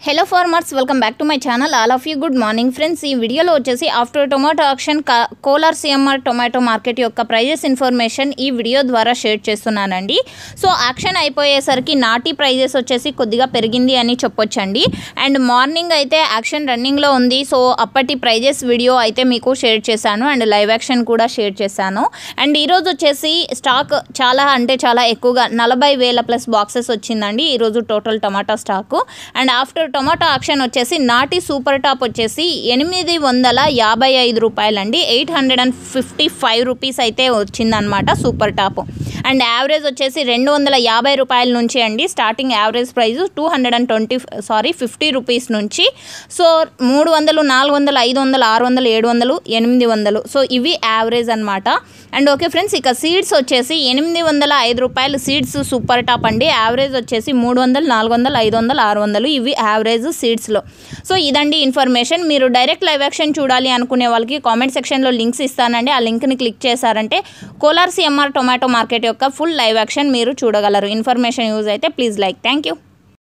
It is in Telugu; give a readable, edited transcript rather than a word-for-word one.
Hello farmers, welcome back to my channel. All of you good morning friends. ఈ వీడియోలో వచ్చేసి after tomato auction Kolar CMR tomato market యొక్క ప్రైజెస్ ఇన్ఫర్మేషన్ ఈ వీడియో ద్వారా షేర్ చేస్తున్నానండి. సో యాక్షన్ అయిపోయేసరికి నాటి ప్రైజెస్ వచ్చేసి కొద్దిగా పెరిగింది అని చెప్పొచ్చండి. అండ్ మార్నింగ్ అయితే యాక్షన్ రన్నింగ్లో ఉంది. సో అప్పటి ప్రైజెస్ వీడియో అయితే మీకు షేర్ చేశాను అండ్ లైవ్ యాక్షన్ కూడా షేర్ చేశాను. అండ్ ఈరోజు వచ్చేసి స్టాక్ చాలా ఎక్కువగా 40,000 ప్లస్ బాక్సెస్ వచ్చిందండి ఈరోజు టోటల్ టమాటా stock. And after tomato auction వచ్చేసి నాటి సూపర్ టాప్ వచ్చేసి 855 రూపాయలండి. 855 రూపీస్ అయితే వచ్చిందనమాట సూపర్ టాప్. అండ్ యావరేజ్ వచ్చేసి 250 రూపాయల నుంచి అండి. స్టార్టింగ్ యావరేజ్ ప్రైస్ 50 రూపీస్ నుంచి. సో 300, 400, 500, 600, 700, 800. సో ఇవి యావరేజ్ అనమాట. అండ్ ఓకే ఫ్రెండ్స్, ఇక సీడ్స్ వచ్చేసి 805 రూపాయలు సీడ్స్ సూపర్ టాప్ అండి. యావరేజ్ వచ్చేసి 300, 400, 500, 600 ఇవి యావరేజ్ సీడ్స్లో. సో ఇదండి ఇన్ఫర్మేషన్. మీరు డైరెక్ట్ లైవ్ యాక్షన్ చూడాలి అనుకునే వాళ్ళకి కామెంట్ సెక్షన్లో లింక్స్ ఇస్తానండి. ఆ లింక్ని క్లిక్ చేశారంటే కోలార్ సిఎంఆర్ టొమాటో మార్కెట్ యొక్క ఫుల్ లైవ్ యాక్షన్ మీరు చూడగలరు. ఇన్ఫర్మేషన్ యూజ్ అయితే ప్లీజ్ లైక్. Thank you.